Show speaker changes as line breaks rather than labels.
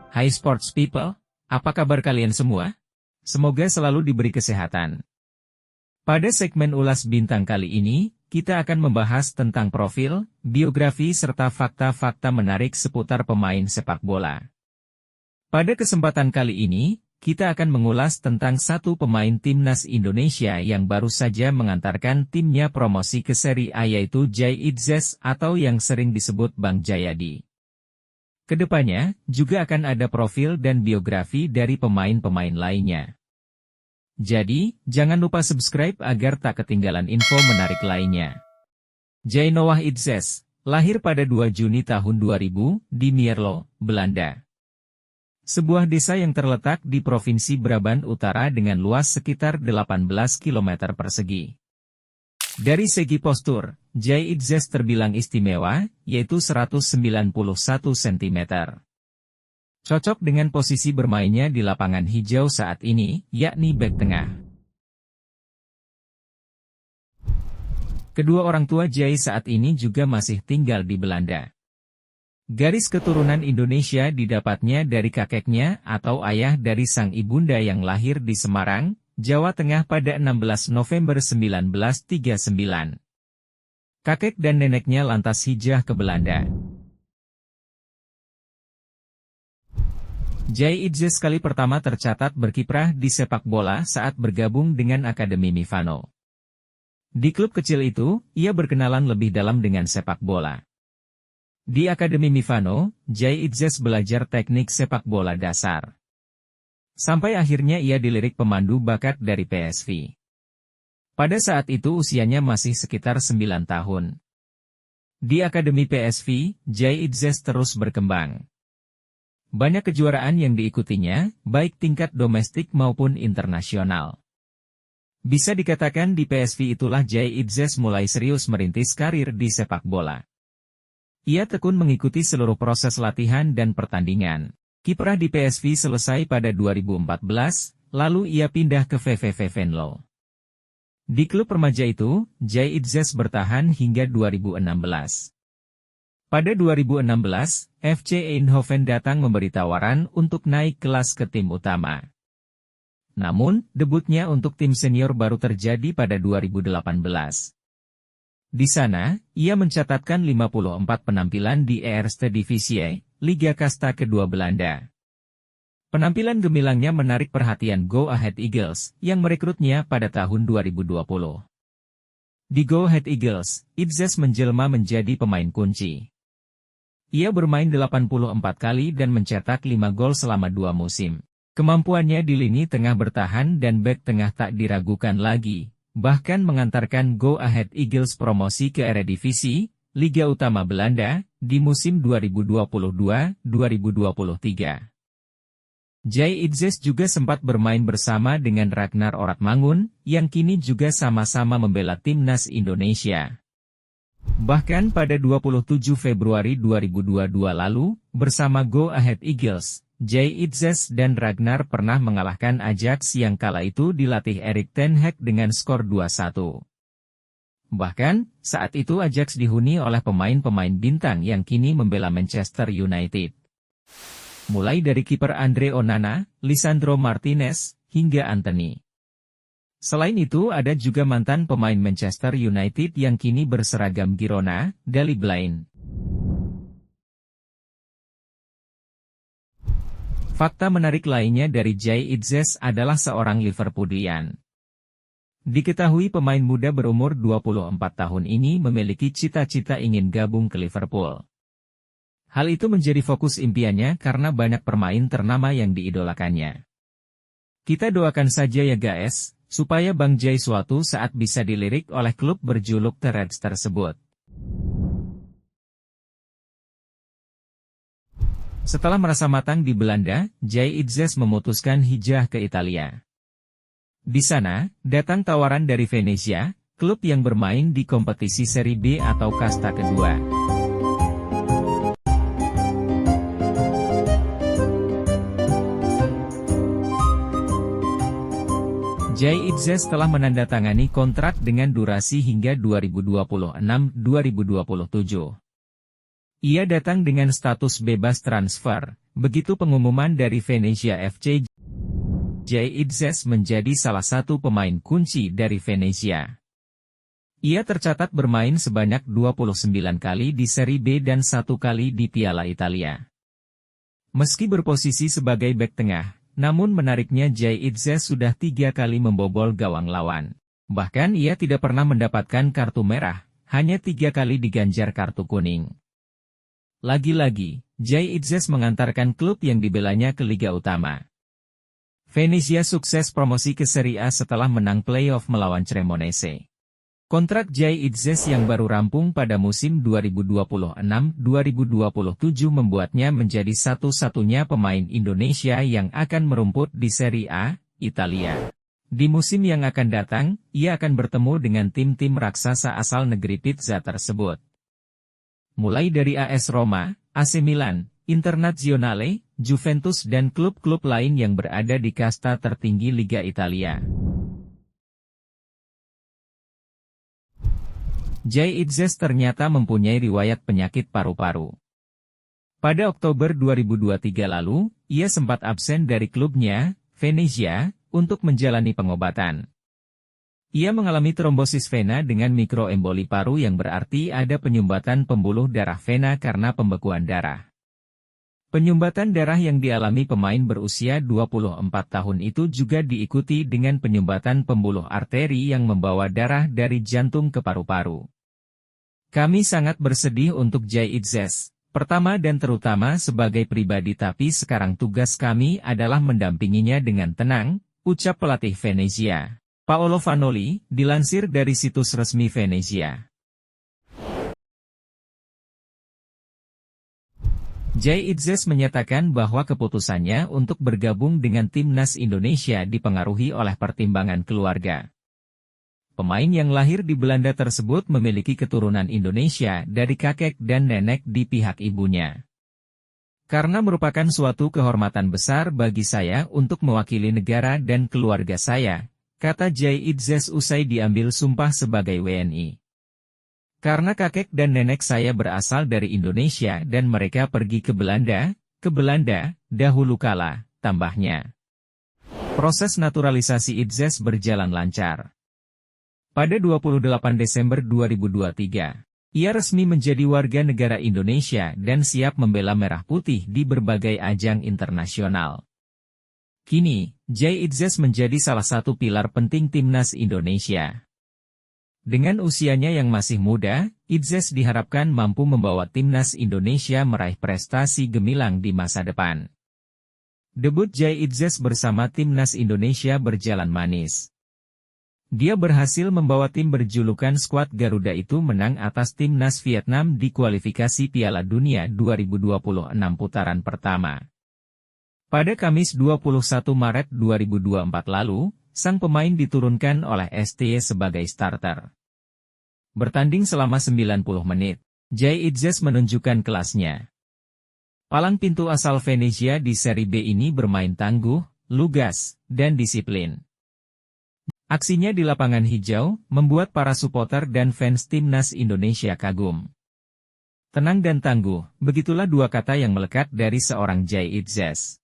Hai sports people, apa kabar kalian semua? Semoga selalu diberi kesehatan. Pada segmen ulas bintang kali ini, kita akan membahas tentang profil, biografi serta fakta-fakta menarik seputar pemain sepak bola. Pada kesempatan kali ini, kita akan mengulas tentang satu pemain timnas Indonesia yang baru saja mengantarkan timnya promosi ke Serie A, yaitu Jay Itzes atau yang sering disebut Bang Jayadi. Kedepannya, juga akan ada profil dan biografi dari pemain-pemain lainnya. Jadi, jangan lupa subscribe agar tak ketinggalan info menarik lainnya. Jay Noah Itzes, lahir pada 2 Juni tahun 2000, di Mierlo, Belanda. Sebuah desa yang terletak di Provinsi Brabant Utara dengan luas sekitar 18 km persegi. Dari segi postur, Jay Itzes terbilang istimewa, yaitu 191 cm. Cocok dengan posisi bermainnya di lapangan hijau saat ini, yakni bek tengah. Kedua orang tua Jay saat ini juga masih tinggal di Belanda. Garis keturunan Indonesia didapatnya dari kakeknya atau ayah dari sang ibunda yang lahir di Semarang, Jawa Tengah pada 16 November 1939. Kakek dan neneknya lantas hijrah ke Belanda. Jay Itzes kali pertama tercatat berkiprah di sepak bola saat bergabung dengan Akademi Mifano. Di klub kecil itu, ia berkenalan lebih dalam dengan sepak bola. Di Akademi Mifano, Jay Itzes belajar teknik sepak bola dasar. Sampai akhirnya ia dilirik pemandu bakat dari PSV. Pada saat itu usianya masih sekitar 9 tahun. Di Akademi PSV, Jay Itzes terus berkembang. Banyak kejuaraan yang diikutinya, baik tingkat domestik maupun internasional. Bisa dikatakan di PSV itulah Jay Itzes mulai serius merintis karir di sepak bola. Ia tekun mengikuti seluruh proses latihan dan pertandingan. Kiprah di PSV selesai pada 2014, lalu ia pindah ke VVV Venlo. Di klub remaja itu, Jay Itzes bertahan hingga 2016. Pada 2016, FC Eindhoven datang memberi tawaran untuk naik kelas ke tim utama. Namun, debutnya untuk tim senior baru terjadi pada 2018. Di sana, ia mencatatkan 54 penampilan di Eerste Divisie, Liga Kasta kedua Belanda. Penampilan gemilangnya menarik perhatian Go Ahead Eagles, yang merekrutnya pada tahun 2020. Di Go Ahead Eagles, Itzes menjelma menjadi pemain kunci. Ia bermain 84 kali dan mencetak 5 gol selama 2 musim. Kemampuannya di lini tengah bertahan dan bek tengah tak diragukan lagi, bahkan mengantarkan Go Ahead Eagles promosi ke Eredivisie, Liga Utama Belanda, di musim 2022-2023. Jay Itzes juga sempat bermain bersama dengan Ragnar Oratmangun, yang kini juga sama-sama membela timnas Indonesia. Bahkan pada 27 Februari 2022 lalu, bersama Go Ahead Eagles, Jay Itzes dan Ragnar pernah mengalahkan Ajax yang kala itu dilatih Erik ten Hag dengan skor 2-1. Bahkan, saat itu Ajax dihuni oleh pemain-pemain bintang yang kini membela Manchester United. Mulai dari kiper Andre Onana, Lisandro Martinez, hingga Anthony. Selain itu ada juga mantan pemain Manchester United yang kini berseragam Girona, Daley Blind. Fakta menarik lainnya dari Jay Itzes adalah seorang Liverpoolian. Diketahui pemain muda berumur 24 tahun ini memiliki cita-cita ingin gabung ke Liverpool. Hal itu menjadi fokus impiannya karena banyak pemain ternama yang diidolakannya. Kita doakan saja ya guys, supaya Bang Jay suatu saat bisa dilirik oleh klub berjuluk The Reds tersebut. Setelah merasa matang di Belanda, Jay Itzes memutuskan hijrah ke Italia. Di sana, datang tawaran dari Venezia, klub yang bermain di kompetisi Serie B atau kasta kedua. Jay Itzes telah menandatangani kontrak dengan durasi hingga 2026-2027. Ia datang dengan status bebas transfer, begitu pengumuman dari Venezia FC, Jay Itzes menjadi salah satu pemain kunci dari Venezia. Ia tercatat bermain sebanyak 29 kali di Serie B dan 1 kali di Piala Italia. Meski berposisi sebagai bek tengah, namun menariknya Jay Itzes sudah 3 kali membobol gawang lawan. Bahkan ia tidak pernah mendapatkan kartu merah, hanya 3 kali diganjar kartu kuning. Lagi-lagi, Jay Itzes mengantarkan klub yang dibelanya ke Liga Utama. Venezia sukses promosi ke Serie A setelah menang playoff melawan Cremonese. Kontrak Jay Itzes yang baru rampung pada musim 2026-2027 membuatnya menjadi satu-satunya pemain Indonesia yang akan merumput di Serie A, Italia. Di musim yang akan datang, ia akan bertemu dengan tim-tim raksasa asal negeri pizza tersebut. Mulai dari AS Roma, AC Milan, Internazionale, Juventus dan klub-klub lain yang berada di kasta tertinggi Liga Italia. Jay Itzes ternyata mempunyai riwayat penyakit paru-paru. Pada Oktober 2023 lalu, ia sempat absen dari klubnya, Venezia, untuk menjalani pengobatan. Ia mengalami trombosis vena dengan mikroemboli paru yang berarti ada penyumbatan pembuluh darah vena karena pembekuan darah. Penyumbatan darah yang dialami pemain berusia 24 tahun itu juga diikuti dengan penyumbatan pembuluh arteri yang membawa darah dari jantung ke paru-paru. Kami sangat bersedih untuk Jay Itzes, pertama dan terutama sebagai pribadi, tapi sekarang tugas kami adalah mendampinginya dengan tenang, ucap pelatih Venezia, Paolo Vanoli, dilansir dari situs resmi Venezia. Jay Itzes menyatakan bahwa keputusannya untuk bergabung dengan timnas Indonesia dipengaruhi oleh pertimbangan keluarga. Pemain yang lahir di Belanda tersebut memiliki keturunan Indonesia dari kakek dan nenek di pihak ibunya. Karena merupakan suatu kehormatan besar bagi saya untuk mewakili negara dan keluarga saya, kata Jay Itzes usai diambil sumpah sebagai WNI. Karena kakek dan nenek saya berasal dari Indonesia dan mereka pergi ke Belanda dahulu kala, tambahnya. Proses naturalisasi Itzes berjalan lancar. Pada 28 Desember 2023, ia resmi menjadi warga negara Indonesia dan siap membela merah putih di berbagai ajang internasional. Kini, Jay Itzes menjadi salah satu pilar penting timnas Indonesia. Dengan usianya yang masih muda, Itzes diharapkan mampu membawa timnas Indonesia meraih prestasi gemilang di masa depan. Debut Jay Itzes bersama timnas Indonesia berjalan manis. Dia berhasil membawa tim berjulukan skuad Garuda itu menang atas timnas Vietnam di kualifikasi Piala Dunia 2026 putaran pertama. Pada Kamis 21 Maret 2024 lalu, sang pemain diturunkan oleh STY sebagai starter. Bertanding selama 90 menit, Jay Itzes menunjukkan kelasnya. Palang pintu asal Venezia di Serie B ini bermain tangguh, lugas, dan disiplin. Aksinya di lapangan hijau, membuat para supporter dan fans timnas Indonesia kagum. Tenang dan tangguh, begitulah dua kata yang melekat dari seorang Jay Itzes.